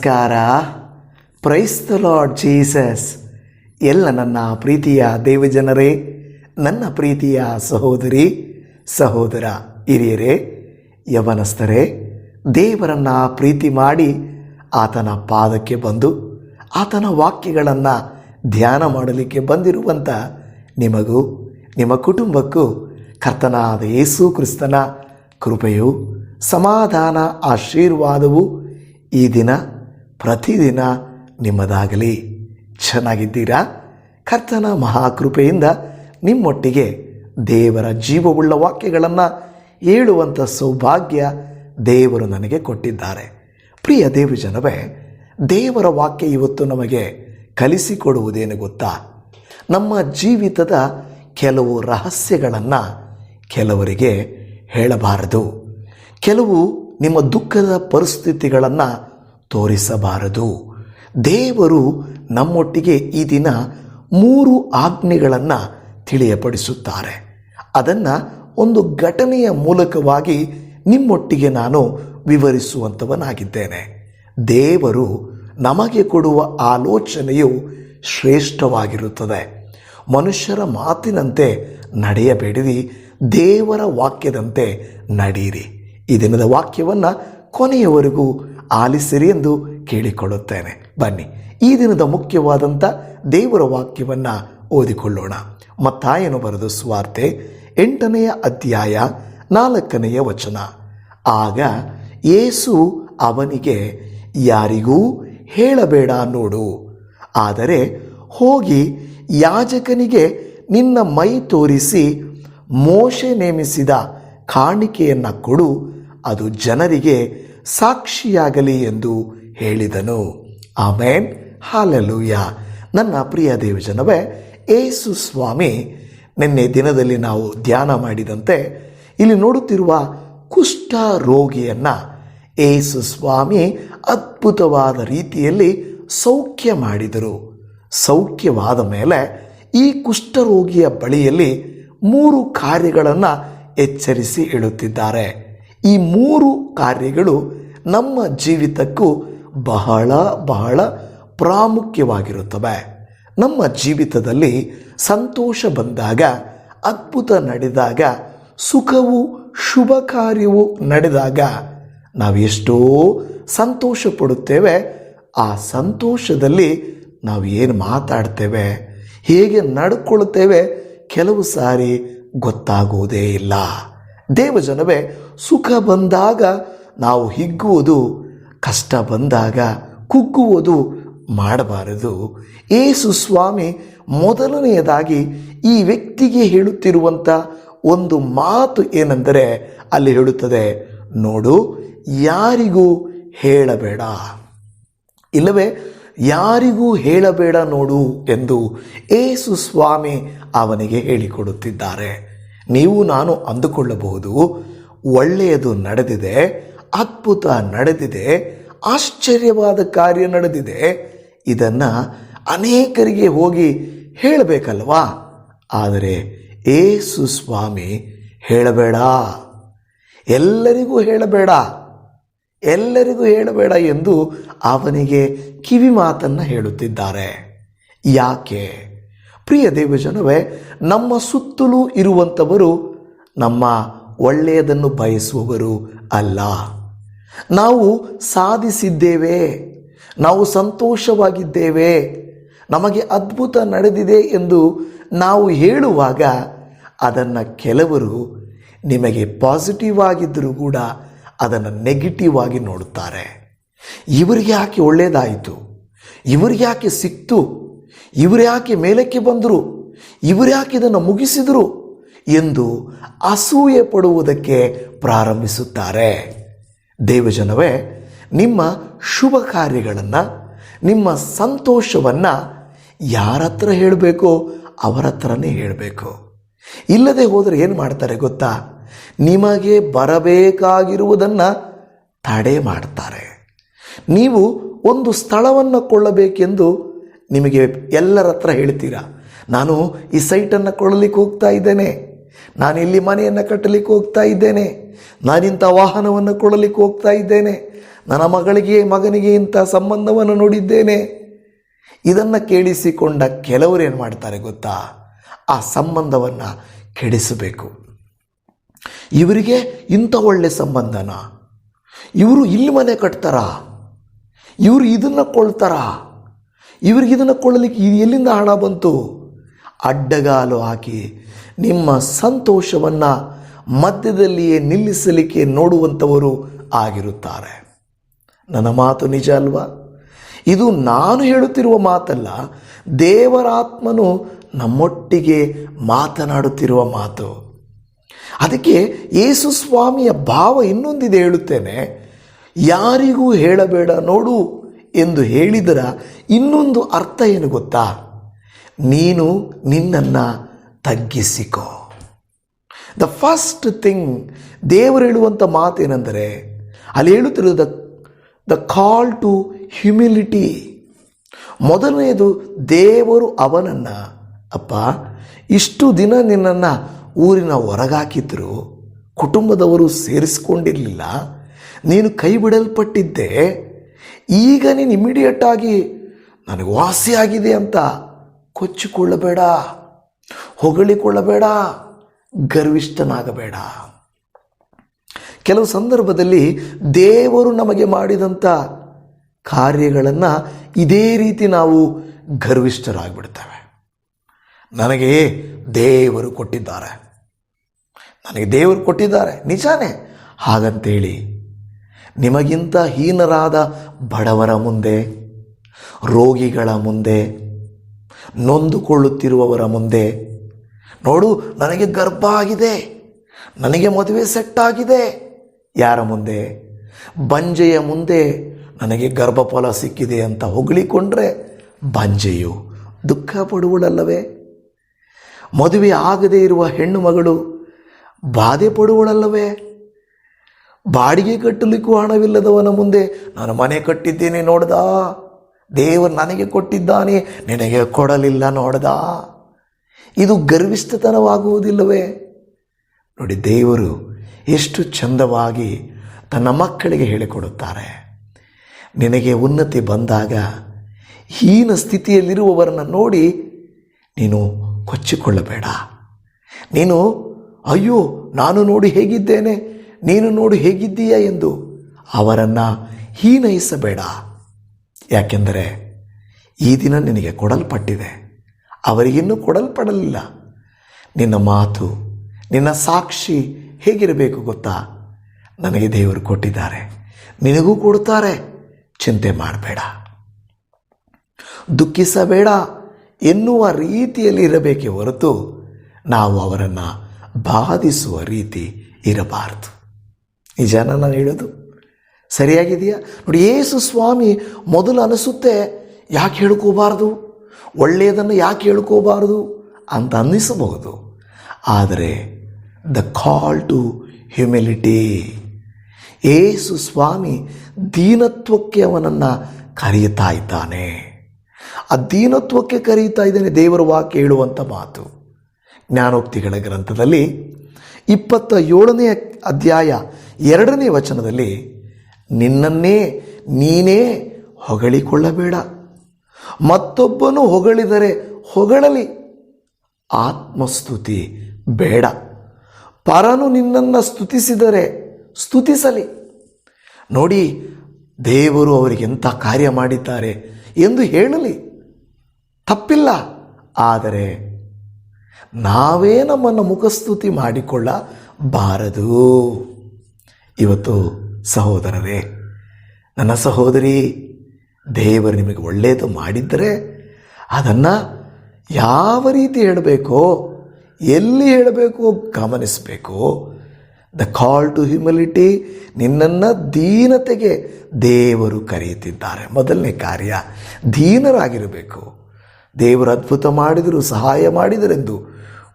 ನಮಸ್ಕಾರ. Praise the lord Jesus. ಎಲ್ಲ ನನ್ನ ಪ್ರೀತಿಯ ದೇವಜನರೇ, ನನ್ನ ಪ್ರೀತಿಯ ಸಹೋದರಿ ಸಹೋದರ, ಹಿರಿಯರೇ, ಯವನಸ್ಥರೇ, ದೇವರನ್ನು ಪ್ರೀತಿ ಮಾಡಿ ಆತನ ಪಾದಕ್ಕೆ ಬಂದು ಆತನ ವಾಕ್ಯಗಳನ್ನು ಧ್ಯಾನ ಮಾಡಲಿಕ್ಕೆ ಬಂದಿರುವಂಥ ನಿಮಗೂ ನಿಮ್ಮ ಕುಟುಂಬಕ್ಕೂ ಕರ್ತನಾದ ಯೇಸು ಕ್ರಿಸ್ತನ ಕೃಪೆಯು, ಸಮಾಧಾನ, ಆಶೀರ್ವಾದವು ಈ ದಿನ ಪ್ರತಿದಿನ ನಿಮ್ಮದಾಗಲಿ. ಚೆನ್ನಾಗಿದ್ದೀರಾ? ಕರ್ತನ ಮಹಾಕೃಪೆಯಿಂದ ನಿಮ್ಮೊಟ್ಟಿಗೆ ದೇವರ ಜೀವವುಳ್ಳ ವಾಕ್ಯಗಳನ್ನು ಹೇಳುವಂಥ ಸೌಭಾಗ್ಯ ದೇವರು ನನಗೆ ಕೊಟ್ಟಿದ್ದಾರೆ. ಪ್ರಿಯ ದೇವಜನವೇ, ದೇವರ ವಾಕ್ಯ ಇವತ್ತು ನಮಗೆ ಕಲಿಸಿಕೊಡುವುದೇನು ಗೊತ್ತಾ? ನಮ್ಮ ಜೀವಿತದ ಕೆಲವು ರಹಸ್ಯಗಳನ್ನು ಕೆಲವರಿಗೆ ಹೇಳಬಾರದು. ಕೆಲವು ನಿಮ್ಮ ದುಃಖದ ಪರಿಸ್ಥಿತಿಗಳನ್ನು ತೋರಿಸಬಾರದು. ದೇವರು ನಮ್ಮೊಟ್ಟಿಗೆ ಈ ದಿನ 3 ಆಜ್ಞೆಗಳನ್ನು ತಿಳಿಯಪಡಿಸುತ್ತಾರೆ. ಅದನ್ನು ಒಂದು ಘಟನೆಯ ಮೂಲಕವಾಗಿ ನಿಮ್ಮೊಟ್ಟಿಗೆ ನಾನು ವಿವರಿಸುವಂಥವನಾಗಿದ್ದೇನೆ. ದೇವರು ನಮಗೆ ಕೊಡುವ ಆಲೋಚನೆಯು ಶ್ರೇಷ್ಠವಾಗಿರುತ್ತದೆ. ಮನುಷ್ಯರ ಮಾತಿನಂತೆ ನಡೆಯಬೇಡಿರಿ, ದೇವರ ವಾಕ್ಯದಂತೆ ನಡೆಯಿರಿ. ಈ ದಿನದ ವಾಕ್ಯವನ್ನು ಕೊನೆಯವರೆಗೂ ಆಲಿಸಿರಿ ಎಂದು ಕೇಳಿಕೊಳ್ಳುತ್ತೇನೆ. ಬನ್ನಿ, ಈ ದಿನದ ಮುಖ್ಯವಾದಂಥ ದೇವರ ವಾಕ್ಯವನ್ನು ಓದಿಕೊಳ್ಳೋಣ. ಮತ್ತಾಯನು ಬರೆದ ಸುವಾರ್ತೆ 8ನೇ ಅಧ್ಯಾಯ 4ನೇ ವಚನ. ಆಗ ಯೇಸು ಅವನಿಗೆ, ಯಾರಿಗೂ ಹೇಳಬೇಡ ನೋಡು, ಆದರೆ ಹೋಗಿ ಯಾಜಕನಿಗೆ ನಿನ್ನ ಮೈ ತೋರಿಸಿ ಮೋಶೆ ನೇಮಿಸಿದ ಕಾಣಿಕೆಯನ್ನು ಕೊಡು, ಅದು ಜನರಿಗೆ ಸಾಕ್ಷಿಯಾಗಲಿ ಎಂದು ಹೇಳಿದನು. ಆಮೇನ್, ಹಾಲೆಲೂಯ. ನನ್ನ ಪ್ರಿಯ ದೇವಜನವೇ, ಯೇಸು ಸ್ವಾಮಿ ನಿನ್ನೆ ದಿನದಲ್ಲಿ ನಾವು ಧ್ಯಾನ ಮಾಡಿದಂತೆ ಇಲ್ಲಿ ನೋಡುತ್ತಿರುವ ಕುಷ್ಠ ರೋಗಿಯನ್ನು ಯೇಸು ಸ್ವಾಮಿ ಅದ್ಭುತವಾದ ರೀತಿಯಲ್ಲಿ ಸೌಖ್ಯ ಮಾಡಿದರು. ಸೌಖ್ಯವಾದ ಮೇಲೆ ಈ ಕುಷ್ಠರೋಗಿಯ ಬಳಿಯಲ್ಲಿ 3 ಕಾರ್ಯಗಳನ್ನು ಎಚ್ಚರಿಸಿ ಹೇಳುತ್ತಿದ್ದಾರೆ. ಈ 3 ಕಾರ್ಯಗಳು ನಮ್ಮ ಜೀವಿತಕ್ಕೂ ಬಹಳ ಬಹಳ ಪ್ರಾಮುಖ್ಯವಾಗಿರುತ್ತವೆ. ನಮ್ಮ ಜೀವಿತದಲ್ಲಿ ಸಂತೋಷ ಬಂದಾಗ, ಅದ್ಭುತ ನಡೆದಾಗ, ಸುಖವು ಶುಭ ಕಾರ್ಯವು ನಡೆದಾಗ ನಾವು ಎಷ್ಟೋ ಸಂತೋಷ ಪಡುತ್ತೇವೆ. ಆ ಸಂತೋಷದಲ್ಲಿ ನಾವು ಏನು ಮಾತಾಡ್ತೇವೆ, ಹೇಗೆ ನಡ್ಕೊಳ್ತೇವೆ, ಕೆಲವು ಸಾರಿ ಗೊತ್ತಾಗುವುದೇ ಇಲ್ಲ. ದೇವಜನವೇ, ಸುಖ ಬಂದಾಗ ನಾವು ಹಿಗ್ಗುವುದು, ಕಷ್ಟ ಬಂದಾಗ ಕುಗ್ಗುವುದು ಮಾಡಬಾರದು. ಯೇಸು ಸ್ವಾಮಿ ಮೊದಲನೆಯದಾಗಿ ಈ ವ್ಯಕ್ತಿಗೆ ಹೇಳುತ್ತಿರುವಂಥ ಒಂದು ಮಾತು ಏನೆಂದರೆ, ಅಲ್ಲಿ ಹೇಳುತ್ತದೆ, ನೋಡು, ಯಾರಿಗೂ ಹೇಳಬೇಡ, ಇಲ್ಲವೇ ಯಾರಿಗೂ ಹೇಳಬೇಡ ನೋಡು ಎಂದು ಯೇಸು ಸ್ವಾಮಿ ಅವನಿಗೆ ಹೇಳಿಕೊಡುತ್ತಿದ್ದಾರೆ. ನೀವು ನಾನು ಅಂದುಕೊಳ್ಳಬಹುದು, ಒಳ್ಳೆಯದು ನಡೆದಿದೆ, ಅದ್ಭುತ ನಡೆದಿದೆ, ಆಶ್ಚರ್ಯವಾದ ಕಾರ್ಯ ನಡೆದಿದೆ, ಇದನ್ನು ಅನೇಕರಿಗೆ ಹೋಗಿ ಹೇಳಬೇಕಲ್ವಾ? ಆದರೆ ಯೇಸು ಸ್ವಾಮಿ ಹೇಳಬೇಡ, ಎಲ್ಲರಿಗೂ ಹೇಳಬೇಡ, ಎಲ್ಲರಿಗೂ ಹೇಳಬೇಡ ಎಂದು ಅವನಿಗೆ ಕಿವಿ ಮಾತನ್ನು ಹೇಳುತ್ತಿದ್ದಾರೆ. ಯಾಕೆ? ಪ್ರಿಯ ದೇವಜನವೇ, ನಮ್ಮ ಸುತ್ತಲೂ ಇರುವಂಥವರು ನಮ್ಮ ಒಳ್ಳೆಯದನ್ನು ಬಯಸುವವರು ಅಲ್ಲ. ನಾವು ಸಾಧಿಸಿದ್ದೇವೆ, ನಾವು ಸಂತೋಷವಾಗಿದ್ದೇವೆ, ನಮಗೆ ಅದ್ಭುತ ನಡೆದಿದೆ ಎಂದು ನಾವು ಹೇಳುವಾಗ ಅದನ್ನು ಕೆಲವರು ನಿಮಗೆ ಪಾಸಿಟಿವ್ ಆಗಿದ್ದರೂ ಕೂಡ ಅದನ್ನು ನೆಗೆಟಿವ್ ಆಗಿ ನೋಡುತ್ತಾರೆ. ಇವರಿಗೆ ಯಾಕೆ ಒಳ್ಳೆಯದಾಯಿತು, ಇವರಿಗೆ ಯಾಕೆ ಸಿಕ್ತು, ಇವರು ಯಾಕೆ ಮೇಲಕ್ಕೆ ಬಂದರು, ಇವರು ಯಾಕೆ ಇದನ್ನು ಮುಗಿಸಿದರು ಎಂದು ಅಸೂಯೆ ಪಡುವುದಕ್ಕೆ ಪ್ರಾರಂಭಿಸುತ್ತಾರೆ. ದೇವಜನವೇ, ನಿಮ್ಮ ಶುಭ ಕಾರ್ಯಗಳನ್ನು, ನಿಮ್ಮ ಸಂತೋಷವನ್ನು ಯಾರ ಹತ್ರ ಹೇಳಬೇಕೋ ಅವರ ಹತ್ರನೇ ಹೇಳಬೇಕು. ಇಲ್ಲದೆ ಹೋದರೆ ಏನು ಮಾಡ್ತಾರೆ ಗೊತ್ತಾ? ನಿಮಗೆ ಬರಬೇಕಾಗಿರುವುದನ್ನು ತಡೆ ಮಾಡ್ತಾರೆ. ನೀವು ಒಂದು ಸ್ಥಳವನ್ನು ಕೊಳ್ಳಬೇಕೆಂದು ನಿಮಗೆ ಎಲ್ಲರ ಹತ್ರ ಹೇಳ್ತೀರಾ, ನಾನು ಈ ಸೈಟನ್ನು ಕೊಳ್ಳಲಿಕ್ಕೆ ಹೋಗ್ತಾ ಇದ್ದೇನೆ, ನಾನು ಇಲ್ಲಿ ಮನೆಯನ್ನು ಕಟ್ಟಲಿಕ್ಕೆ ಹೋಗ್ತಾ ಇದ್ದೇನೆ, ನಾನಿಂಥ ವಾಹನವನ್ನು ಕೊಳ್ಳಲಿಕ್ಕೆ ಹೋಗ್ತಾ ಇದ್ದೇನೆ, ನನ್ನ ಮಗನಿಗೆ ಇಂಥ ಸಂಬಂಧವನ್ನು ನೋಡಿದ್ದೇನೆ. ಇದನ್ನು ಕೇಳಿಸಿಕೊಂಡ ಕೆಲವರು ಏನು ಮಾಡ್ತಾರೆ ಗೊತ್ತಾ? ಆ ಸಂಬಂಧವನ್ನು ಕೆಡಿಸಬೇಕು. ಇವರಿಗೆ ಇಂಥ ಒಳ್ಳೆ ಸಂಬಂಧನ, ಇವರು ಇಲ್ಲಿ ಮನೆ ಕಟ್ತಾರಾ, ಇವರು ಇದನ್ನು ಕೊಳ್ತಾರಾ, ಇವ್ರಿಗೆ ಇದನ್ನು ಕೊಳ್ಳಲಿಕ್ಕೆ ಎಲ್ಲಿಂದ ಹಣ ಬಂತು? ಅಡ್ಡಗಾಲು ಹಾಕಿ ನಿಮ್ಮ ಸಂತೋಷವನ್ನು ಮಧ್ಯದಲ್ಲಿಯೇ ನಿಲ್ಲಿಸಲಿಕ್ಕೆ ನೋಡುವಂಥವರು ಆಗಿರುತ್ತಾರೆ. ನನ್ನ ಮಾತು ನಿಜ ಅಲ್ವಾ? ಇದು ನಾನು ಹೇಳುತ್ತಿರುವ ಮಾತಲ್ಲ, ದೇವರಾತ್ಮನು ನಮ್ಮೊಟ್ಟಿಗೆ ಮಾತನಾಡುತ್ತಿರುವ ಮಾತು. ಅದಕ್ಕೆ ಯೇಸು ಸ್ವಾಮಿಯ ಭಾವ ಇನ್ನೊಂದಿದೆ, ಹೇಳುತ್ತೇನೆ. ಯಾರಿಗೂ ಹೇಳಬೇಡ ನೋಡು ಎಂದು ಹೇಳಿದರ ಇನ್ನೊಂದು ಅರ್ಥ ಏನು ಗೊತ್ತಾ? ನೀನು ನಿನ್ನನ್ನು ತಗ್ಗಿಸಿಕೋ. ದ ಫಸ್ಟ್ ಥಿಂಗ್ ದೇವರು ಹೇಳುವಂಥ ಮಾತೇನೆಂದರೆ, ಅಲ್ಲಿ ಹೇಳುತ್ತಿರೋದು ದ ಕಾಲ್ ಟು ಹ್ಯುಮಿಲಿಟಿ. ಮೊದಲನೆಯದು, ದೇವರು ಅವನನ್ನು, ಅಪ್ಪ ಇಷ್ಟು ದಿನ ನಿನ್ನನ್ನು ಊರಿನ ಹೊರಗಾಕಿದ್ರು, ಕುಟುಂಬದವರು ಸೇರಿಸಿಕೊಂಡಿರಲಿಲ್ಲ, ನೀನು ಕೈ ಬಿಡಲ್ಪಟ್ಟಿದ್ದೆ, ಈಗ ನೀನು ಇಮಿಡಿಯೇಟಾಗಿ ನನಗೆ ವಾಸಿಯಾಗಿದೆ ಅಂತ ಕೊಚ್ಚಿಕೊಳ್ಳಬೇಡ, ಹೊಗಳಿಕೊಳ್ಳಬೇಡ, ಗರ್ವಿಷ್ಠನಾಗಬೇಡ. ಕೆಲವು ಸಂದರ್ಭದಲ್ಲಿ ದೇವರು ನಮಗೆ ಮಾಡಿದಂಥ ಕಾರ್ಯಗಳನ್ನು ಇದೇ ರೀತಿ ನಾವು ಗರ್ವಿಷ್ಠರಾಗಿಬಿಡ್ತೇವೆ. ನನಗೆ ದೇವರು ಕೊಟ್ಟಿದ್ದಾರೆ, ನಿಜಾನೇ. ಹಾಗಂತೇಳಿ ನಿಮಗಿಂತ ಹೀನರಾದ ಬಡವರ ಮುಂದೆ, ರೋಗಿಗಳ ಮುಂದೆ, ನೊಂದುಕೊಳ್ಳುತ್ತಿರುವವರ ಮುಂದೆ, ನೋಡು ನನಗೆ ಗರ್ಭ ಆಗಿದೆ, ನನಗೆ ಮದುವೆ ಸೆಟ್ ಆಗಿದೆ, ಯಾರ ಮುಂದೆ? ಬಂಜೆಯ ಮುಂದೆ ನನಗೆ ಗರ್ಭಫಲ ಸಿಕ್ಕಿದೆ ಅಂತ ಹೊಗಳಿಕೊಂಡ್ರೆ ಬಂಜೆಯು ದುಃಖ ಪಡುವಳಲ್ಲವೇ? ಮದುವೆ ಆಗದೇ ಇರುವ ಹೆಣ್ಣು ಮಗಳು ಬಾಧೆ ಪಡುವಳಲ್ಲವೇ? ಬಾಡಿಗೆ ಕಟ್ಟಲಿಕ್ಕೂ ಹಣವಿಲ್ಲದವನ ಮುಂದೆ ನಾನು ಮನೆ ಕಟ್ಟಿದ್ದೇನೆ ನೋಡ್ದ, ದೇವರು ನನಗೆ ಕೊಟ್ಟಿದ್ದಾನೆ, ನಿನಗೆ ಕೊಡಲಿಲ್ಲ ನೋಡ್ದ, ಇದು ಗರ್ವಿಷ್ಠತನವಾಗುವುದಿಲ್ಲವೇ? ನೋಡಿ, ದೇವರು ಎಷ್ಟು ಚಂದವಾಗಿ ತನ್ನ ಮಕ್ಕಳಿಗೆ ಹೇಳಿಕೊಡುತ್ತಾರೆ. ನಿನಗೆ ಉನ್ನತಿ ಬಂದಾಗ ಹೀನ ಸ್ಥಿತಿಯಲ್ಲಿರುವವರನ್ನು ನೋಡಿ ನೀನು ಕೊಚ್ಚಿಕೊಳ್ಳಬೇಡ. ನೀನು ಅಯ್ಯೋ ನಾನು ನೋಡಿ ಹೇಗಿದ್ದೇನೆ, ನೀನು ನೋಡಿ ಹೇಗಿದ್ದೀಯ ಎಂದು ಅವರನ್ನು ಹೀನೈಸಬೇಡ. ಯಾಕೆಂದರೆ ಈ ದಿನ ನಿನಗೆ ಕೊಡಲ್ಪಟ್ಟಿದೆ, ಅವರಿಗಿನ್ನೂ ಕೊಡಲ್ಪಡಲಿಲ್ಲ. ನಿನ್ನ ಮಾತು, ನಿನ್ನ ಸಾಕ್ಷಿ ಹೇಗಿರಬೇಕು ಗೊತ್ತಾ? ನನಗೆ ದೇವರು ಕೊಟ್ಟಿದ್ದಾರೆ, ನಿನಗೂ ಕೊಡುತ್ತಾರೆ, ಚಿಂತೆ ಮಾಡಬೇಡ, ದುಃಖಿಸಬೇಡ ಎನ್ನುವ ರೀತಿಯಲ್ಲಿ ಇರಬೇಕೇ ಹೊರತು ನಾವು ಅವರನ್ನು ಬಾಧಿಸುವ ರೀತಿ ಇರಬಾರದು. ನಿಜಾನ ನಾನು ಹೇಳೋದು ಸರಿಯಾಗಿದೆಯಾ? ನೋಡಿ, ಯೇಸು ಸ್ವಾಮಿ ಮೊದಲು ಅನಿಸುತ್ತೆ, ಯಾಕೆ ಹೇಳ್ಕೋಬಾರ್ದು, ಒಳ್ಳೆಯದನ್ನು ಯಾಕೆ ಹೇಳ್ಕೋಬಾರ್ದು ಅಂತ ಅನ್ನಿಸಬಹುದು. ಆದರೆ ದ ಕಾಲ್ ಟು ಹ್ಯುಮಿಲಿಟಿ, ಯೇಸು ಸ್ವಾಮಿ ದೀನತ್ವಕ್ಕೆ ಅವನನ್ನು ಕರೆಯುತ್ತಾ ಇದ್ದಾನೆ. ಆ ದೀನತ್ವಕ್ಕೆ ಕರೆಯುತ್ತಾ ಇದ್ದಾನೆ. ದೇವರ ವಾಕ್ಯ ಹೇಳುವಂಥ ಮಾತು ಜ್ಞಾನೋಕ್ತಿಗಳ ಗ್ರಂಥದಲ್ಲಿ 27ನೇ ಅಧ್ಯಾಯ 2ನೇ ವಚನದಲ್ಲಿ, ನಿನ್ನನ್ನೇ ನೀನೇ ಹೊಗಳಿಕೊಳ್ಳಬೇಡ, ಮತ್ತೊಬ್ಬನು ಹೊಗಳಿದರೆ ಹೊಗಳಲಿ, ಆತ್ಮಸ್ತುತಿ ಬೇಡ, ಪರನು ನಿನ್ನನ್ನು ಸ್ತುತಿಸಿದರೆ ಸ್ತುತಿಸಲಿ. ನೋಡಿ, ದೇವರು ಅವರಿಗೆ ಎಂಥ ಕಾರ್ಯ ಮಾಡಿದ್ದಾರೆ ಎಂದು ಹೇಳಲಿ, ತಪ್ಪಿಲ್ಲ. ಆದರೆ ನಾವೇ ನಮ್ಮನ್ನು ಮುಖಸ್ತುತಿ ಮಾಡಿಕೊಳ್ಳಬಾರದು. ಇವತ್ತು ಸಹೋದರರೇ, ನನ್ನ ಸಹೋದರಿ, ದೇವರು ನಿಮಗೆ ಒಳ್ಳೆಯದು ಮಾಡಿದ್ದರೆ ಅದನ್ನು ಯಾವ ರೀತಿ ಹೇಳಬೇಕೋ, ಎಲ್ಲಿ ಹೇಳಬೇಕೋ ಗಮನಿಸಬೇಕು. ದ ಕಾಲ್ ಟು ಹ್ಯುಮಿಲಿಟಿ, ನಿನ್ನನ್ನು ದೀನತೆಗೆ ದೇವರು ಕರೆಯುತ್ತಿದ್ದಾರೆ. ಮೊದಲನೇ ಕಾರ್ಯ ದೀನರಾಗಿರಬೇಕು. ದೇವರು ಅದ್ಭುತ ಮಾಡಿದರು, ಸಹಾಯ ಮಾಡಿದರೆಂದು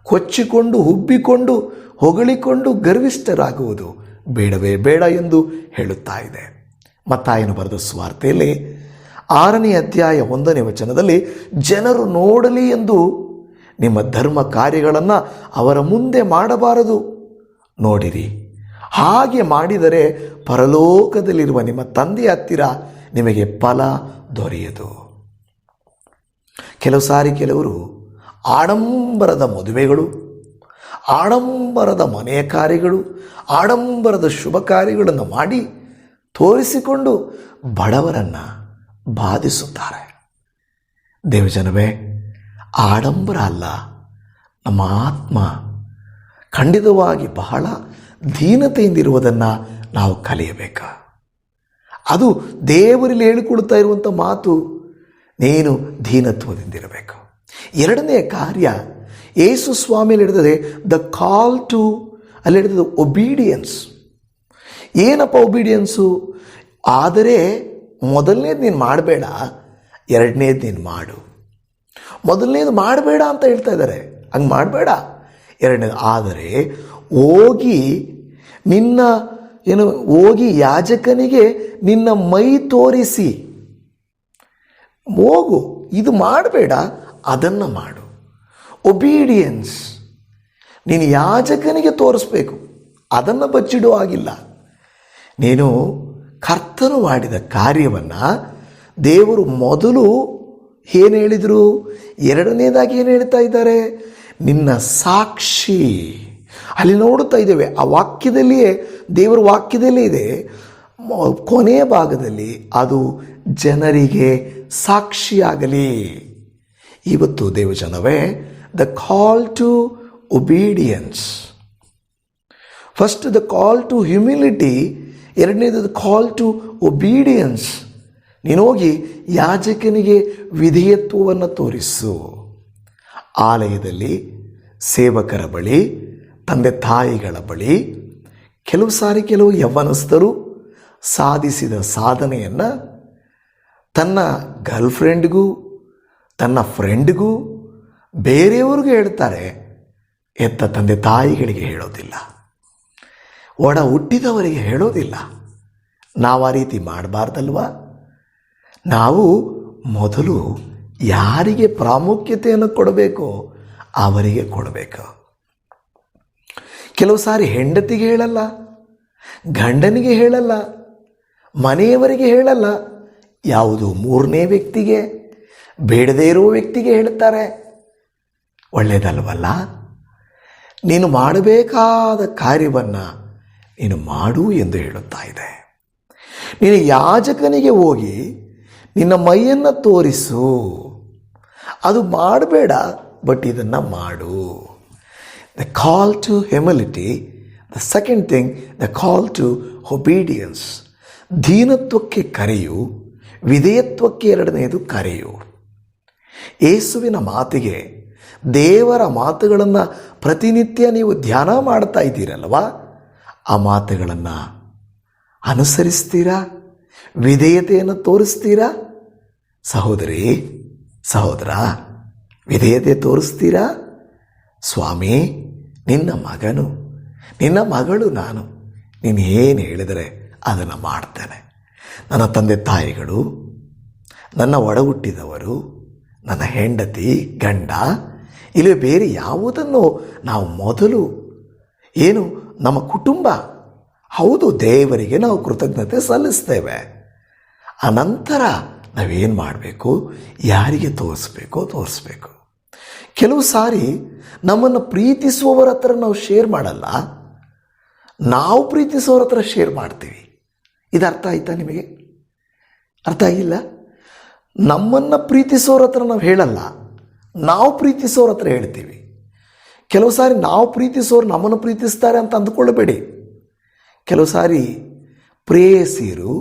ಕೊಚ್ಚಿಕೊಂಡು, ಹುಬ್ಬಿಕೊಂಡು, ಹೊಗಳಿಕೊಂಡು ಗರ್ವಿಷ್ಠರಾಗುವುದು ಬೇಡವೇ ಬೇಡ ಎಂದು ಹೇಳುತ್ತಾ ಇದೆ. ಮತ್ತಾಯನು ಬರೆದ ಸುವಾರ್ತೆಯಲ್ಲಿ 6ನೇ ಅಧ್ಯಾಯ 1ನೇ ವಚನದಲ್ಲಿ, ಜನರು ನೋಡಲಿ ಎಂದು ನಿಮ್ಮ ಧರ್ಮ ಕಾರ್ಯಗಳನ್ನು ಅವರ ಮುಂದೆ ಮಾಡಬಾರದು. ನೋಡಿರಿ, ಹಾಗೆ ಮಾಡಿದರೆ ಪರಲೋಕದಲ್ಲಿರುವ ನಿಮ್ಮ ತಂದೆಯ ಹತ್ತಿರ ನಿಮಗೆ ಫಲ ದೊರೆಯದು. ಕೆಲವು ಸಾರಿ ಕೆಲವರು ಆಡಂಬರದ ಮದುವೆಗಳು, ಆಡಂಬರದ ಮನೆಯ ಕಾರ್ಯಗಳು, ಆಡಂಬರದ ಶುಭ ಕಾರ್ಯಗಳನ್ನು ಮಾಡಿ ತೋರಿಸಿಕೊಂಡು ಬಡವರನ್ನು ಬಾಧಿಸುತ್ತಾರೆ. ದೇವಜನವೇ, ಆಡಂಬರ ಅಲ್ಲ, ನಮ್ಮ ಆತ್ಮ ಖಂಡಿತವಾಗಿ ಬಹಳ ದೀನತೆಯಿಂದಿರುವುದನ್ನು ನಾವು ಕಲಿಯಬೇಕು. ಅದು ದೇವರಲ್ಲಿ ಹೇಳಿಕೊಡ್ತಾ ಇರುವಂಥ ಮಾತು, ನೀನು ದೀನತ್ವದಿಂದಿರಬೇಕು. ಎರಡನೆಯ ಕಾರ್ಯ ಯೇಸು ಸ್ವಾಮಿಯಲ್ಲಿ ಹಿಡಿದರೆ ದ ಕಾಲ್ ಟು, ಅಲ್ಲಿ ಹಿಡಿದ ಒಬೀಡಿಯನ್ಸ್. ಏನಪ್ಪ ಒಬೀಡಿಯನ್ಸು? ಆದರೆ ಮೊದಲನೇದು ನೀನು ಮಾಡಬೇಡ, ಎರಡನೇದು ನೀನು ಮಾಡು. ಮೊದಲನೇದು ಮಾಡಬೇಡ ಅಂತ ಹೇಳ್ತಾ ಇದ್ದಾರೆ, ಹಂಗೆ ಮಾಡಬೇಡ. ಎರಡನೇದು ಆದರೆ ಹೋಗಿ ಹೋಗಿ ಯಾಜಕನಿಗೆ ನಿನ್ನ ಮೈ ತೋರಿಸಿ ಹೋಗು. ಇದು ಮಾಡಬೇಡ, ಅದನ್ನು ಮಾಡು. ಒಬೀಡಿಯನ್ಸ್, ನೀನು ಯಾಜಕನಿಗೆ ತೋರಿಸ್ಬೇಕು, ಅದನ್ನು ಬಚ್ಚಿಡುವ ಆಗಿಲ್ಲ. ನೀನು ಕರ್ತನು ಮಾಡಿದ ಕಾರ್ಯವನ್ನು ದೇವರು ಮೊದಲು ಏನು ಹೇಳಿದರು, ಎರಡನೇದಾಗಿ ಏನು ಹೇಳ್ತಾ ಇದ್ದಾರೆ, ನಿನ್ನ ಸಾಕ್ಷಿ. ಅಲ್ಲಿ ನೋಡುತ್ತಾ ಇದ್ದೇವೆ, ಆ ವಾಕ್ಯದಲ್ಲಿಯೇ, ದೇವರ ವಾಕ್ಯದಲ್ಲೇ ಇದೆ, ಕೊನೆಯ ಭಾಗದಲ್ಲಿ ಅದು ಜನರಿಗೆ ಸಾಕ್ಷಿಯಾಗಲಿ. ಇವತ್ತು ದೇವಜನವೇ, the call to obedience. First the call to humility, ಎರಡನೇದು ದ ಕಾಲ್ ಟು ಒಬೀಡಿಯನ್ಸ್. ನೀನು ಹೋಗಿ ಯಾಜಕನಿಗೆ ವಿಧೇಯತ್ವವನ್ನು ತೋರಿಸು. ಆಲಯದಲ್ಲಿ ಸೇವಕರ ಬಳಿ, ತಂದೆ ತಾಯಿಗಳ ಬಳಿ ಕೆಲವು ಯೌವನಸ್ಥರು ಸಾಧಿಸಿದ ಸಾಧನೆಯನ್ನು ತನ್ನ ಗರ್ಲ್ಫ್ರೆಂಡ್ಗೂ ತನ್ನ ಫ್ರೆಂಡ್ಗೂ ಬೇರೆಯವ್ರಿಗೂ ಹೇಳ್ತಾರೆ, ಎತ್ತ ತಂದೆ ತಾಯಿಗಳಿಗೆ ಹೇಳೋದಿಲ್ಲ, ಒಡ ಹುಟ್ಟಿದವರಿಗೆ ಹೇಳೋದಿಲ್ಲ. ನಾವು ಆ ರೀತಿ ಮಾಡಬಾರ್ದಲ್ವಾ? ನಾವು ಮೊದಲು ಯಾರಿಗೆ ಪ್ರಾಮುಖ್ಯತೆಯನ್ನು ಕೊಡಬೇಕೋ ಅವರಿಗೆ ಕೊಡಬೇಕು. ಕೆಲವು ಸಾರಿ ಹೆಂಡತಿಗೆ ಹೇಳಲ್ಲ, ಗಂಡನಿಗೆ ಹೇಳಲ್ಲ, ಮನೆಯವರಿಗೆ ಹೇಳಲ್ಲ, ಯಾವುದು ಮೂರನೇ ವ್ಯಕ್ತಿಗೆ, ಬೇಡದೇ ಇರುವ ವ್ಯಕ್ತಿಗೆ ಹೇಳ್ತಾರೆ. ಒಳ್ಳೆಯದಲ್ವಲ್ಲ? ನೀನು ಮಾಡಬೇಕಾದ ಕಾರ್ಯವನ್ನು ನೀನು ಮಾಡು ಎಂದು ಹೇಳುತ್ತಾ ಇದೆ. ನೀನು ಯಾಜಕನಿಗೆ ಹೋಗಿ ನಿನ್ನ ಮೈಯನ್ನು ತೋರಿಸು, ಅದು ಮಾಡಬೇಡ, ಬಟ್ ಇದನ್ನು ಮಾಡು. The call to humility. The second thing, the call to obedience. ದೀನತ್ವಕ್ಕೆ ಕರೆಯು, ವಿಧೇಯತ್ವಕ್ಕೆ ಎರಡನೆಯದು ಕರೆಯು. ಯೇಸುವಿನ ಮಾತಿಗೆ, ದೇವರ ಮಾತುಗಳನ್ನು ಪ್ರತಿನಿತ್ಯ ನೀವು ಧ್ಯಾನ ಮಾಡ್ತಾ ಇದ್ದೀರಲ್ವಾ, ಆ ಮಾತುಗಳನ್ನು ಅನುಸರಿಸ್ತೀರಾ? ವಿಧೇಯತೆಯನ್ನು ತೋರಿಸ್ತೀರಾ? ಸಹೋದರಿ, ಸಹೋದರ, ವಿಧೇಯತೆ ತೋರಿಸ್ತೀರಾ? ಸ್ವಾಮಿ, ನಿನ್ನ ಮಗನು, ನಿನ್ನ ಮಗಳು ನಾನು, ನೀನು ಏನು ಹೇಳಿದರೆ ಅದನ್ನು ಮಾಡ್ತೇನೆ. ನನ್ನ ತಂದೆ ತಾಯಿಗಳು, ನನ್ನ ಒಡಹುಟ್ಟಿದವರು, ನನ್ನ ಹೆಂಡತಿ, ಗಂಡ, ಇಲ್ಲಿ ಬೇರೆ ಯಾವುದನ್ನು ನಾವು ಮೊದಲು ನಮ್ಮ ಕುಟುಂಬ, ಹೌದು, ದೇವರಿಗೆ ನಾವು ಕೃತಜ್ಞತೆ ಸಲ್ಲಿಸ್ತೇವೆ. ಅನಂತರ ನಾವೇನು ಮಾಡಬೇಕು, ಯಾರಿಗೆ ತೋರಿಸ್ಬೇಕು. ಕೆಲವು ಸಾರಿ ನಮ್ಮನ್ನು ಪ್ರೀತಿಸುವವರ ಹತ್ರ ನಾವು ಶೇರ್ ಮಾಡಲ್ಲ, ನಾವು ಪ್ರೀತಿಸುವವರ ಹತ್ರ ಶೇರ್ ಮಾಡ್ತೀವಿ. ಇದು ಅರ್ಥ ಆಯ್ತಾ ನಿಮಗೆ? ಅರ್ಥ ಆಗಿಲ್ಲ? ನಮ್ಮನ್ನು ಪ್ರೀತಿಸೋರ ಹತ್ರ ನಾವು ಹೇಳಲ್ಲ, ನಾವು ಪ್ರೀತಿಸೋರ ಹತ್ರ ಹೇಳ್ತೀವಿ. ಕೆಲವು ಸಾರಿ ನಾವು ಪ್ರೀತಿಸೋರು ನಮ್ಮನ್ನು ಪ್ರೀತಿಸ್ತಾರೆ ಅಂತ ಅಂದುಕೊಳ್ಳಬೇಡಿ. ಕೆಲವು ಸಾರಿ ಪ್ರೇಯಸಿಯರು,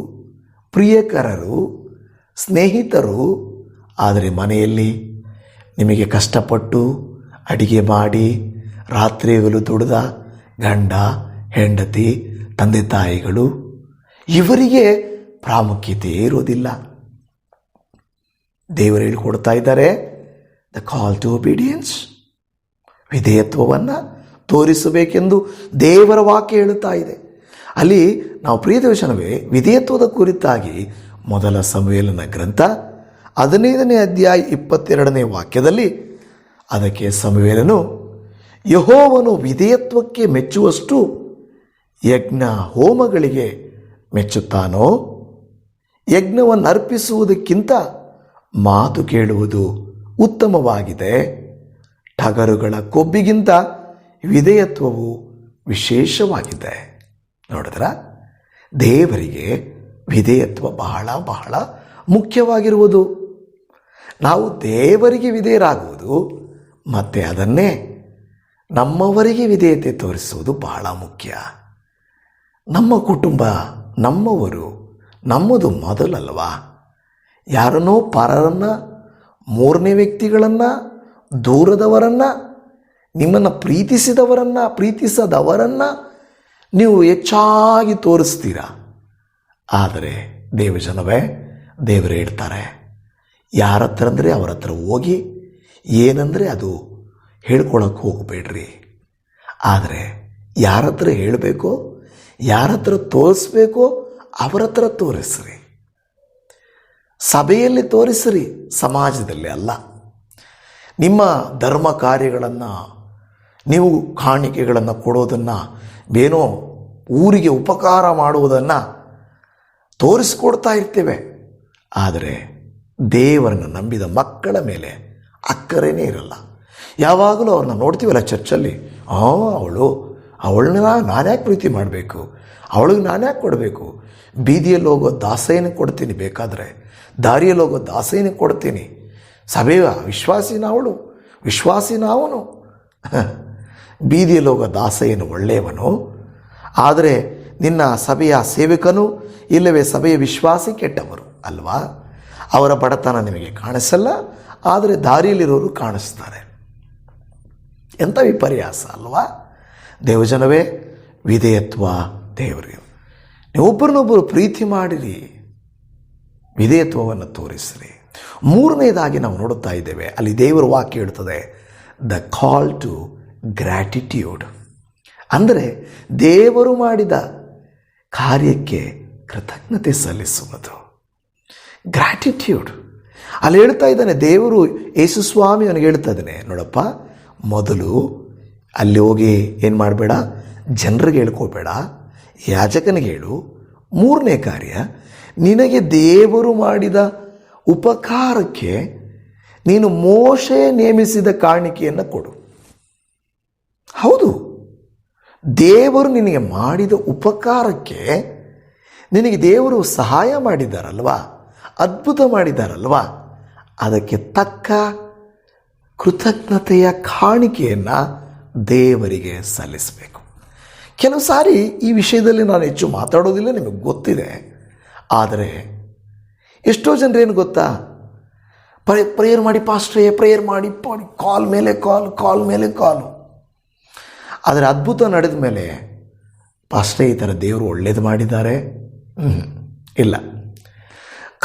ಪ್ರಿಯಕರರು, ಸ್ನೇಹಿತರು, ಆದರೆ ಮನೆಯಲ್ಲಿ ನಿಮಗೆ ಕಷ್ಟಪಟ್ಟು ಅಡಿಗೆ ಮಾಡಿ ರಾತ್ರಿ ಹಗಲು ದುಡಿದ ಗಂಡ, ಹೆಂಡತಿ, ತಂದೆ ತಾಯಿಗಳು, ಇವರಿಗೆ ಪ್ರಾಮುಖ್ಯತೆ ಇರೋದಿಲ್ಲ. ದೇವರು ಹೇಳಿಕೊಡ್ತಾ ಇದ್ದಾರೆ, ದ ಕಾಲ್ ಟು ಒಬೀಡಿಯನ್ಸ್. ವಿಧೇಯತ್ವವನ್ನು ತೋರಿಸಬೇಕೆಂದು ದೇವರ ವಾಕ್ಯ ಹೇಳುತ್ತಾ ಇದೆ. ಅಲ್ಲಿ ನಾವು ಪ್ರಿಯದೇವಜನವೇ, ವಿಧೇಯತ್ವದ ಕುರಿತಾಗಿ ಮೊದಲ ಸಮುವೇಲನ ಗ್ರಂಥ 15ನೇ ಅಧ್ಯಾಯ 22ನೇ ವಾಕ್ಯದಲ್ಲಿ ಅದಕ್ಕೆ ಸಮುವೇಲನು, ಯೆಹೋವನು ವಿಧೇಯತ್ವಕ್ಕೆ ಮೆಚ್ಚುವಷ್ಟು ಯಜ್ಞ ಹೋಮಗಳಿಗೆ ಮೆಚ್ಚುತ್ತಾನೋ? ಯಜ್ಞವನ್ನು ಅರ್ಪಿಸುವುದಕ್ಕಿಂತ ಮಾತು ಕೇಳುವುದು ಉತ್ತಮವಾಗಿದೆ. ಟಗರುಗಳ ಕೊಬ್ಬಿಗಿಂತ ವಿಧೇಯತ್ವವು ವಿಶೇಷವಾಗಿದೆ. ನೋಡಿದ್ರ, ದೇವರಿಗೆ ವಿಧೇಯತ್ವ ಬಹಳ ಬಹಳ ಮುಖ್ಯವಾಗಿರುವುದು. ನಾವು ದೇವರಿಗೆ ವಿಧೇಯರಾಗುವುದು ಮತ್ತು ಅದನ್ನೇ ನಮ್ಮವರಿಗೆ ವಿಧೇಯತೆ ತೋರಿಸುವುದು ಬಹಳ ಮುಖ್ಯ. ನಮ್ಮ ಕುಟುಂಬ, ನಮ್ಮವರು, ನಮ್ಮದು ಮೊದಲಲ್ವಾ? ಯಾರನ್ನೋ ಪರರನ್ನು, ಮೂರನೇ ವ್ಯಕ್ತಿಗಳನ್ನು, ದೂರದವರನ್ನು, ನಿಮ್ಮನ್ನು ಪ್ರೀತಿಸದವರನ್ನು ನೀವು ಹೆಚ್ಚಾಗಿ ತೋರಿಸ್ತೀರ. ಆದರೆ ದೇವಜನವೇ, ದೇವರು ಹೇಳ್ತಾರೆ, ಯಾರ ಹತ್ರ ಅಂದರೆ ಅವರ ಹತ್ರ ಹೋಗಿ ಏನಂದರೆ ಅದು ಹೇಳ್ಕೊಳಕ್ಕೆ ಹೋಗಬೇಡ್ರಿ. ಆದರೆ ಯಾರ ಹತ್ರ ಹೇಳಬೇಕೋ, ಯಾರ ಹತ್ರ ತೋರಿಸ್ಬೇಕೋ ಅವರ ಹತ್ರ ತೋರಿಸ್ರಿ. ಸಭೆಯಲ್ಲಿ ತೋರಿಸ್ರಿ, ಸಮಾಜದಲ್ಲಿ ಅಲ್ಲ. ನಿಮ್ಮ ಧರ್ಮ ಕಾರ್ಯಗಳನ್ನು, ನೀವು ಕಾಣಿಕೆಗಳನ್ನು ಕೊಡೋದನ್ನು, ಏನೋ ಊರಿಗೆ ಉಪಕಾರ ಮಾಡುವುದನ್ನು ತೋರಿಸ್ಕೊಡ್ತಾ ಇರ್ತೇವೆ. ಆದರೆ ದೇವರನ್ನು ನಂಬಿದ ಮಕ್ಕಳ ಮೇಲೆ ಅಕ್ಕರೇನೇ ಇರಲ್ಲ. ಯಾವಾಗಲೂ ಅವ್ರನ್ನ ನೋಡ್ತೀವಲ್ಲ ಚರ್ಚಲ್ಲಿ, ಅವಳನ್ನ ನಾನ್ಯಾಕೆ ಪ್ರೀತಿ ಮಾಡಬೇಕು, ಅವಳಿಗೆ ನಾನ್ಯಾಕೆ ಕೊಡಬೇಕು, ಬೀದಿಯಲ್ಲಿ ಹೋಗೋ ದಾಸೇನೆ ಕೊಡ್ತೀನಿ, ಬೇಕಾದರೆ ದಾರಿಯಲ್ಲಿ ಹೋಗೋ ದಾಸೇನೆ ಕೊಡ್ತೀನಿ, ಸಭೆಯ ವಿಶ್ವಾಸಿನ ಅವಳು, ವಿಶ್ವಾಸಿನ ಅವನು. ಬೀದಿಯಲ್ಲಿ ಹೋಗೋ ದಾಸೇನು ಒಳ್ಳೆಯವನು, ಆದರೆ ನಿನ್ನ ಸಭೆಯ ಸೇವಕನು ಇಲ್ಲವೇ ಸಭೆಯ ವಿಶ್ವಾಸಿ ಕೆಟ್ಟವರು ಅಲ್ವಾ? ಅವರ ಬಡತನ ನಿಮಗೆ ಕಾಣಿಸಲ್ಲ, ಆದರೆ ದಾರಿಯಲ್ಲಿರೋರು ಕಾಣಿಸ್ತಾರೆ. ಎಂಥ ವಿಪರ್ಯಾಸ ಅಲ್ವಾ? ದೇವಜನವೇ, ವಿಧೇಯತ್ವ ದೇವರಿಗೆ. ನೀವು ಒಬ್ಬರನ್ನೊಬ್ಬರು ಪ್ರೀತಿ ಮಾಡಿರಿ, ವಿಧೇಯತ್ವವನ್ನು ತೋರಿಸಿರಿ. ಮೂರನೇದಾಗಿ ನಾವು ನೋಡುತ್ತಾ ಇದ್ದೇವೆ, ಅಲ್ಲಿ ದೇವರ ವಾಕ್ಯ ಹೇಳ್ತದೆ, ದ ಕಾಲ್ ಟು ಗ್ರ್ಯಾಟಿಟ್ಯೂಡ್. ಅಂದರೆ ದೇವರು ಮಾಡಿದ ಕಾರ್ಯಕ್ಕೆ ಕೃತಜ್ಞತೆ ಸಲ್ಲಿಸುವುದು. ಗ್ರ್ಯಾಟಿಟ್ಯೂಡ್. ಅಲ್ಲಿ ಹೇಳ್ತಾ ಇದ್ದಾನೆ ದೇವರು, ಯೇಸು ಸ್ವಾಮಿ ಅವನಿಗೆ ಹೇಳ್ತಾ ಇದ್ದಾನೆ, ನೋಡಪ್ಪ, ಮೊದಲು ಅಲ್ಲಿ ಹೋಗಿ ಏನು ಮಾಡಬೇಡ, ಜನರಿಗೆ ಹೇಳ್ಕೋಬೇಡ, ಯಾಜಕನಿಗೆ ಹೇಳು. ಮೂರನೇ ಕಾರ್ಯ, ನಿನಗೆ ದೇವರು ಮಾಡಿದ ಉಪಕಾರಕ್ಕೆ ನೀನು ಮೋಶೆ ನೇಮಿಸಿದ ಕಾಣಿಕೆಯನ್ನು ಕೊಡು. ಹೌದು, ದೇವರು ನಿನಗೆ ಮಾಡಿದ ಉಪಕಾರಕ್ಕೆ ನಿನಗೆ ದೇವರು ಸಹಾಯ ಮಾಡಿದ್ದಾರಲ್ವಾ, ಅದ್ಭುತ ಮಾಡಿದ್ದಾರಲ್ವಾ, ಅದಕ್ಕೆ ತಕ್ಕ ಕೃತಜ್ಞತೆಯ ಕಾಣಿಕೆಯನ್ನು ದೇವರಿಗೆ ಸಲ್ಲಿಸಬೇಕು. ಕೆಲವು ಸಾರಿ ಈ ವಿಷಯದಲ್ಲಿ ನಾನು ಹೆಚ್ಚು ಮಾತಾಡೋದಿಲ್ಲ, ನಿಮಗೆ ಗೊತ್ತಿದೆ. ಆದರೆ ಎಷ್ಟೋ ಜನರೇನು ಗೊತ್ತಾ, ಪ್ರೇಯರ್ ಮಾಡಿ ಪಾಸ್ಟ್ರೇ, ಪ್ರೇಯರ್ ಮಾಡಿ, ಕಾಲ್ ಮೇಲೆ ಕಾಲು. ಆದರೆ ಅದ್ಭುತ ನಡೆದ ಮೇಲೆ, ಪಾಸ್ಟ್ರೇ ಈ ಥರ ದೇವರು ಒಳ್ಳೇದು ಮಾಡಿದ್ದಾರೆ, ಇಲ್ಲ.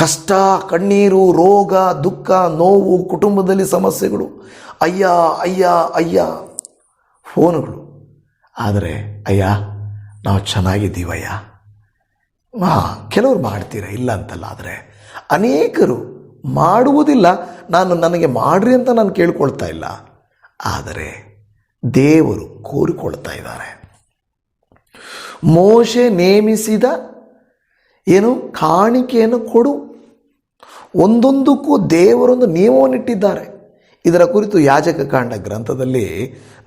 ಕಷ್ಟ, ಕಣ್ಣೀರು, ರೋಗ, ದುಃಖ, ನೋವು, ಕುಟುಂಬದಲ್ಲಿ ಸಮಸ್ಯೆಗಳು, ಅಯ್ಯ ಫೋನುಗಳು. ಆದರೆ ಅಯ್ಯ ನಾವು ಚೆನ್ನಾಗಿದ್ದೀವಯ್ಯ. ಕೆಲವರು ಮಾಡ್ತೀರ, ಇಲ್ಲ ಅಂತಲ್ಲ. ಆದರೆ ಅನೇಕರು ಮಾಡುವುದಿಲ್ಲ. ನನಗೆ ಮಾಡ್ರಿ ಅಂತ ನಾನು ಕೇಳ್ಕೊಳ್ತಾ ಇಲ್ಲ, ಆದರೆ ದೇವರು ಕೋರಿಕೊಳ್ತಾ ಇದ್ದಾರೆ. ಮೋಶೆ ನೇಮಿಸಿದ ಕಾಣಿಕೆಯನ್ನು ಕೊಡು. ಒಂದೊಂದಕ್ಕೂ ದೇವರೊಂದು ನಿಯಮವನ್ನಿಟ್ಟಿದ್ದಾರೆ. ಇದರ ಕುರಿತು ಯಾಜಕಕಾಂಡ ಗ್ರಂಥದಲ್ಲಿ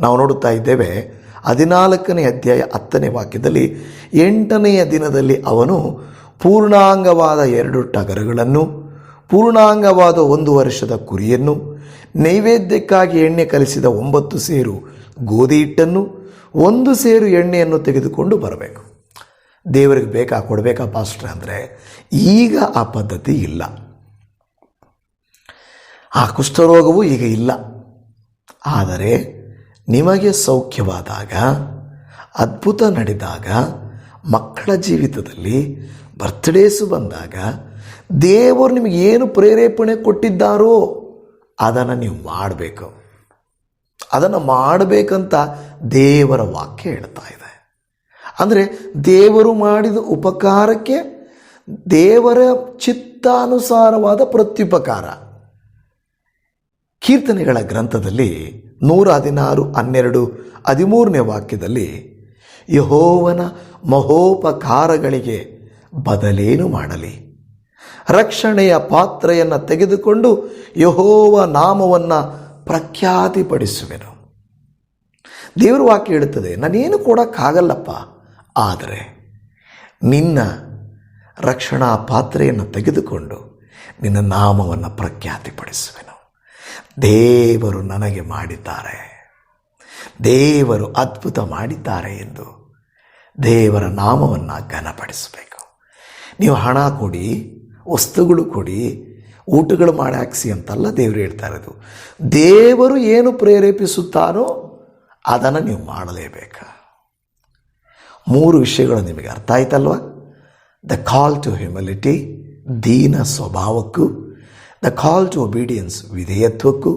ನಾವು ನೋಡುತ್ತಾ ಇದ್ದೇವೆ. 14ನೇ ಅಧ್ಯಾಯ 10ನೇ ವಾಕ್ಯದಲ್ಲಿ, 8ನೆಯ ದಿನದಲ್ಲಿ ಅವನು ಪೂರ್ಣಾಂಗವಾದ 2 ಟಗರುಗಳನ್ನು, ಪೂರ್ಣಾಂಗವಾದ 1 ವರ್ಷದ ಕುರಿಯನ್ನು, ನೈವೇದ್ಯಕ್ಕಾಗಿ ಎಣ್ಣೆ ಕಲಿಸಿದ 9 ಸೇರು ಗೋಧಿ ಹಿಟ್ಟನ್ನು, 1 ಸೇರು ಎಣ್ಣೆಯನ್ನು ತೆಗೆದುಕೊಂಡು ಬರಬೇಕು. ದೇವರಿಗೆ ಕೊಡಬೇಕಾ ಪಾಸ್ಟ್ರೆ ಅಂದರೆ, ಈಗ ಆ ಪದ್ಧತಿ ಇಲ್ಲ. ಆ ಕುಷ್ಠರೋಗವೂ ಈಗ ಇಲ್ಲ. ಆದರೆ ನಿಮಗೆ ಸೌಖ್ಯವಾದಾಗ, ಅದ್ಭುತ ನಡೆದಾಗ, ಮಕ್ಕಳ ಜೀವಿತದಲ್ಲಿ ಬರ್ತ್ಡೇಸು ಬಂದಾಗ, ದೇವರು ನಿಮಗೆ ಏನು ಪ್ರೇರೇಪಣೆ ಕೊಟ್ಟಿದ್ದಾರೋ ಅದನ್ನು ನೀವು ಮಾಡಬೇಕು. ಅದನ್ನು ಮಾಡಬೇಕಂತ ದೇವರ ವಾಕ್ಯ ಹೇಳ್ತಾ ಇದೆ. ಅಂದರೆ ದೇವರು ಮಾಡಿದ ಉಪಕಾರಕ್ಕೆ ದೇವರ ಚಿತ್ತಾನುಸಾರವಾದ ಪ್ರತ್ಯುಪಕಾರ. ಕೀರ್ತನೆಗಳ ಗ್ರಂಥದಲ್ಲಿ 116, 12, 13ನೇ ವಾಕ್ಯದಲ್ಲಿ, ಯೆಹೋವನ ಮಹೋಪಕಾರಗಳಿಗೆ ಬದಲೇನು ಮಾಡಲಿ? ರಕ್ಷಣೆಯ ಪಾತ್ರೆಯನ್ನು ತೆಗೆದುಕೊಂಡು ಯೆಹೋವ ನಾಮವನ್ನು ಪ್ರಖ್ಯಾತಿಪಡಿಸುವೆನು. ದೇವರ ವಾಕ್ಯ ಹೇಳುತ್ತದೆ, ನಾನೇನು ಕೊಡೋಕ್ಕಾಗಲ್ಲಪ್ಪ, ಆದರೆ ನಿನ್ನ ರಕ್ಷಣಾ ಪಾತ್ರೆಯನ್ನು ತೆಗೆದುಕೊಂಡು ನಿನ್ನ ನಾಮವನ್ನು ಪ್ರಖ್ಯಾತಿಪಡಿಸುವೆನು. ದೇವರು ನನಗೆ ಮಾಡಿದ್ದಾರೆ, ದೇವರು ಅದ್ಭುತ ಮಾಡಿದ್ದಾರೆ ಎಂದು ದೇವರ ನಾಮವನ್ನು ಘನಪಡಿಸಬೇಕು. ನೀವು ಹಣ ಕೊಡಿ, ವಸ್ತುಗಳು ಕೊಡಿ, ಊಟಗಳು ಮಾಡಿ ಹಾಕಿಸಿ ಅಂತಲ್ಲ ದೇವರು ಹೇಳ್ತಾ ಇರೋದು. ದೇವರು ಏನು ಪ್ರೇರೇಪಿಸುತ್ತಾನೋ ಅದನ್ನು ನೀವು ಮಾಡಲೇಬೇಕು. 3 ವಿಷಯಗಳು ನಿಮಗೆ ಅರ್ಥ ಆಯ್ತಲ್ವ? ದ ಕಾಲ್ ಟು ಹ್ಯುಮಿಲಿಟಿ, ದೀನ ಸ್ವಭಾವಕ್ಕೂ; ದ ಕಾಲ್ ಟು ಒಬೀಡಿಯನ್ಸ್, ವಿಧೇಯತ್ವಕ್ಕೂ;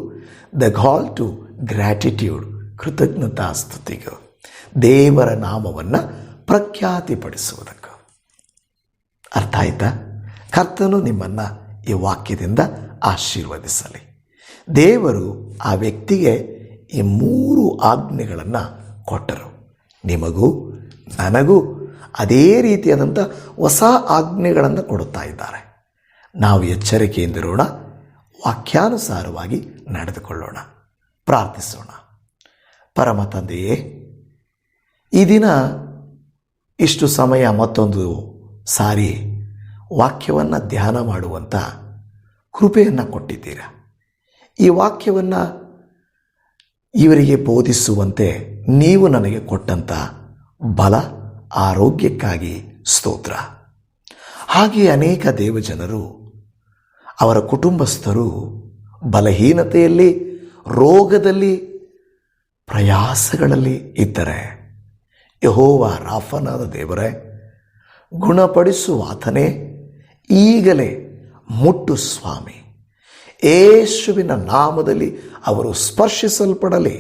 ದ ಕಾಲ್ ಟು ಗ್ರ್ಯಾಟಿಟ್ಯೂಡ್, ಕೃತಜ್ಞತಾ ಸ್ತುತಿಗೂ; ದೇವರ ನಾಮವನ್ನು ಪ್ರಖ್ಯಾತಿಪಡಿಸುವುದಕ್ಕೂ. ಅರ್ಥ ಆಯ್ತಾ? ಕರ್ತನು ನಿಮ್ಮನ್ನು ಈ ವಾಕ್ಯದಿಂದ ಆಶೀರ್ವದಿಸಲಿ. ದೇವರು ಆ ವ್ಯಕ್ತಿಗೆ ಈ 3 ಆಜ್ಞೆಗಳನ್ನು ಕೊಟ್ಟರು. ನಿಮಗೂ ನನಗೂ ಅದೇ ರೀತಿಯಾದಂಥ ಹೊಸ ಆಜ್ಞೆಗಳನ್ನು ಕೊಡುತ್ತಾ ಇದ್ದಾರೆ. ನಾವು ಎಚ್ಚರಿಕೆಯಿಂದಿರೋಣ, ವಾಕ್ಯಾನುಸಾರವಾಗಿ ನಡೆದುಕೊಳ್ಳೋಣ. ಪ್ರಾರ್ಥಿಸೋಣ. ಪರಮ ತಂದೆಯೇ, ಈ ದಿನ ಇಷ್ಟು ಸಮಯ ಮತ್ತೊಂದು ಸಾರಿ ವಾಕ್ಯವನ್ನು ಧ್ಯಾನ ಮಾಡುವಂಥ ಕೃಪೆಯನ್ನು ಕೊಟ್ಟಿದ್ದೀರಾ. ಈ ವಾಕ್ಯವನ್ನು ಇವರಿಗೆ ಬೋಧಿಸುವಂತೆ ನೀವು ನನಗೆ ಕೊಟ್ಟಂಥ ಬಲ, ಆರೋಗ್ಯಕ್ಕಾಗಿ ಸ್ತೋತ್ರ. ಹಾಗೆ ಅನೇಕ ದೇವಜನರು, ಅವರ ಕುಟುಂಬಸ್ಥರು ಬಲಹೀನತೆಯಲ್ಲಿ, ರೋಗದಲ್ಲಿ, ಪ್ರಯಾಸಗಳಲ್ಲಿ ಇದ್ದರೆ, ಯೆಹೋವ ರಾಫನಾದ ದೇವರೇ, ಗುಣಪಡಿಸುವಾತನೇ, ಈಗಲೇ ಮುಟ್ಟು ಸ್ವಾಮಿ. ಯೇಸುವಿನ ನಾಮದಲ್ಲಿ ಅವರು ಸ್ಪರ್ಶಿಸಲ್ಪಡಲಿ.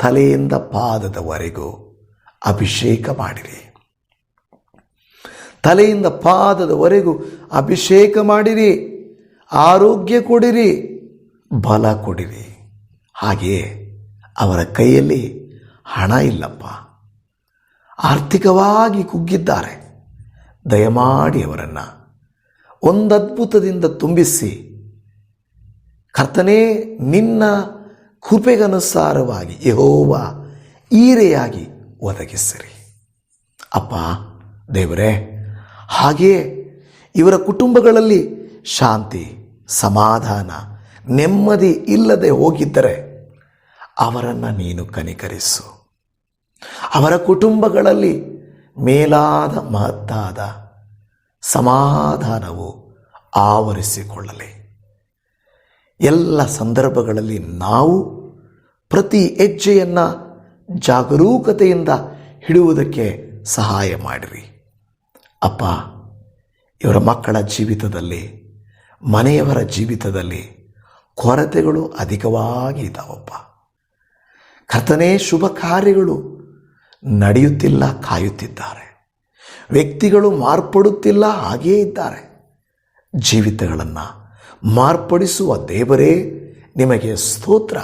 ತಲೆಯಿಂದ ಪಾದದವರೆಗೂ ಅಭಿಷೇಕ ಮಾಡಿರಿ. ತಲೆಯಿಂದ ಪಾದದವರೆಗೂ ಅಭಿಷೇಕ ಮಾಡಿರಿ. ಆರೋಗ್ಯ ಕೊಡಿರಿ, ಬಲ ಕೊಡಿರಿ. ಹಾಗೆಯೇ ಅವರ ಕೈಯಲ್ಲಿ ಹಣ ಇಲ್ಲಪ್ಪ, ಆರ್ಥಿಕವಾಗಿ ಕುಗ್ಗಿದ್ದಾರೆ. ದಯಮಾಡಿ ಅವರನ್ನು ಒಂದು ಅದ್ಭುತದಿಂದ ತುಂಬಿಸಿ, ಕರ್ತನೇ, ನಿನ್ನ ಕೃಪೆಗನುಸಾರವಾಗಿ ಯೆಹೋವ ಈರೆಯಾಗಿ ಒದಗಿಸಿರಿ. ಅಪ್ಪ ದೇವರೇ, ಹಾಗೆಯೇ ಇವರ ಕುಟುಂಬಗಳಲ್ಲಿ ಶಾಂತಿ, ಸಮಾಧಾನ, ನೆಮ್ಮದಿ ಇಲ್ಲದೆ ಹೋಗಿದ್ದರೆ ಅವರನ್ನು ನೀನು ಕನಿಕರಿಸು. ಅವರ ಕುಟುಂಬಗಳಲ್ಲಿ ಮೇಲಾದ ಮಹತ್ತಾದ ಸಮಾಧಾನವು ಆವರಿಸಿಕೊಳ್ಳಲಿ. ಎಲ್ಲ ಸಂದರ್ಭಗಳಲ್ಲಿ ನಾವು ಪ್ರತಿ ಹೆಜ್ಜೆಯನ್ನು ಜಾಗರೂಕತೆಯಿಂದ ಹಿಡುವುದಕ್ಕೆ ಸಹಾಯ ಮಾಡಿರಿ. ಅಪ್ಪ, ಇವರ ಮಕ್ಕಳ ಜೀವಿತದಲ್ಲಿ, ಮನೆಯವರ ಜೀವಿತದಲ್ಲಿ ಕೊರತೆಗಳು ಅಧಿಕವಾಗಿ ಇದ್ದಾವಪ್ಪ. ಕರ್ತನೇ, ಶುಭ ಕಾರ್ಯಗಳು ನಡೆಯುತ್ತಿಲ್ಲ, ಕಾಯುತ್ತಿದ್ದಾರೆ. ವ್ಯಕ್ತಿಗಳು ಮಾರ್ಪಡುತ್ತಿಲ್ಲ, ಹಾಗೇ ಇದ್ದಾರೆ. ಜೀವಿತಗಳನ್ನು ಮಾರ್ಪಡಿಸುವ ದೇವರೇ, ನಿಮಗೆ ಸ್ತೋತ್ರ.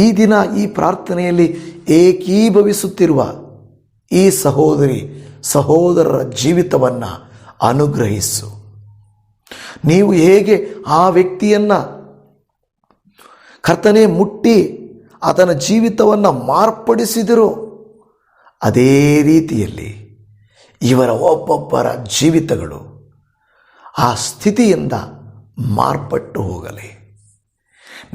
ಈ ದಿನ ಈ ಪ್ರಾರ್ಥನೆಯಲ್ಲಿ ಏಕೀಭವಿಸುತ್ತಿರುವ ಈ ಸಹೋದರಿ ಸಹೋದರರ ಜೀವಿತವನ್ನು ಅನುಗ್ರಹಿಸು. ನೀವು ಹೇಗೆ ಆ ವ್ಯಕ್ತಿಯನ್ನು ಕರ್ತನೆ ಮುಟ್ಟಿ ಆತನ ಜೀವಿತವನ್ನು ಮಾರ್ಪಡಿಸಿದಿರೋ, ಅದೇ ರೀತಿಯಲ್ಲಿ ಇವರ ಒಬ್ಬೊಬ್ಬರ ಜೀವಿತಗಳು ಆ ಸ್ಥಿತಿಯಿಂದ ಮಾರ್ಪಟ್ಟು ಹೋಗಲಿ.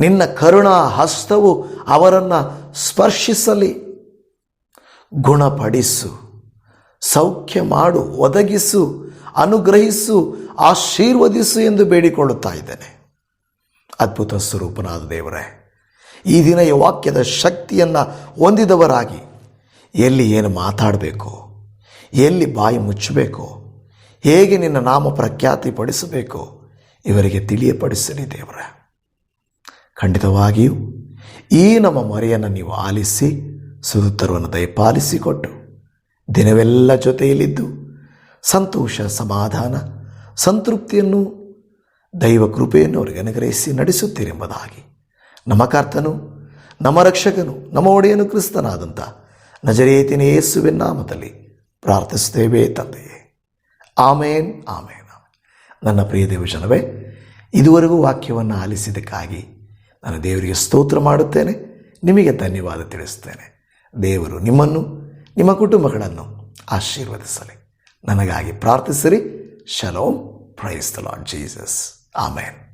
ನಿನ್ನ ಕರುಣಾ ಹಸ್ತವು ಅವರನ್ನು ಸ್ಪರ್ಶಿಸಲಿ. ಗುಣಪಡಿಸು, ಸೌಖ್ಯ ಮಾಡು, ಒದಗಿಸು, ಅನುಗ್ರಹಿಸು, ಆಶೀರ್ವದಿಸು ಎಂದು ಬೇಡಿಕೊಳ್ಳುತ್ತಾ ಇದ್ದೇನೆ. ಅದ್ಭುತ ಸ್ವರೂಪನಾದ ದೇವರೇ, ಈ ದಿನ ಈ ವಾಕ್ಯದ ಶಕ್ತಿಯನ್ನು ಹೊಂದಿದವರಾಗಿ ಎಲ್ಲಿ ಏನು ಮಾತಾಡಬೇಕು, ಎಲ್ಲಿ ಬಾಯಿ ಮುಚ್ಚಬೇಕು, ಹೇಗೆ ನಿನ್ನ ನಾಮ ಪ್ರಖ್ಯಾತಿ ಪಡಿಸಬೇಕು, ಇವರಿಗೆ ತಿಳಿಯಪಡಿಸಲಿ ದೇವರೇ. ಖಂಡಿತವಾಗಿಯೂ ಈ ನಮ್ಮ ಮೊರೆಯನ್ನು ನೀವು ಆಲಿಸಿ ಸುತ್ತರವನ್ನು ದಯಪಾಲಿಸಿಕೊಟ್ಟು ದಿನವೆಲ್ಲ ಜೊತೆಯಲ್ಲಿದ್ದು ಸಂತೋಷ, ಸಮಾಧಾನ, ಸಂತೃಪ್ತಿಯನ್ನು, ದೈವ ಕೃಪೆಯನ್ನು ಅವರಿಗೆ ಅನುಗ್ರಹಿಸಿ ನಡೆಸುತ್ತೀರೆಂಬುದಾಗಿ ನಮ್ಮ ಕರ್ತನು, ನಮ್ಮ ರಕ್ಷಕನು, ನಮ್ಮ ಒಡೆಯನು ಕ್ರಿಸ್ತನಾದಂಥ ನಜರೇತಿನ ಯೇಸುವಿನ ನಾಮದಲ್ಲಿ ಪ್ರಾರ್ಥಿಸುತ್ತೇವೆ ತಂದೆಯೇ. ಆಮೇನ್, ಆಮೇನ್, ಆಮೇನ್. ನನ್ನ ಪ್ರಿಯ ದೇವಜನವೇ, ಇದುವರೆಗೂ ವಾಕ್ಯವನ್ನು ಆಲಿಸಿದ್ದಕ್ಕಾಗಿ ನಾನು ದೇವರಿಗೆ ಸ್ತೋತ್ರ ಮಾಡುತ್ತೇನೆ. ನಿಮಗೆ ಧನ್ಯವಾದ ತಿಳಿಸ್ತೇನೆ. ದೇವರು ನಿಮ್ಮನ್ನು, ನಿಮ್ಮ ಕುಟುಂಬಗಳನ್ನು ಆಶೀರ್ವದಿಸಲಿ. ನನಗಾಗಿ ಪ್ರಾರ್ಥಿಸಿರಿ. Shalom. Praise the lord Jesus. Amen.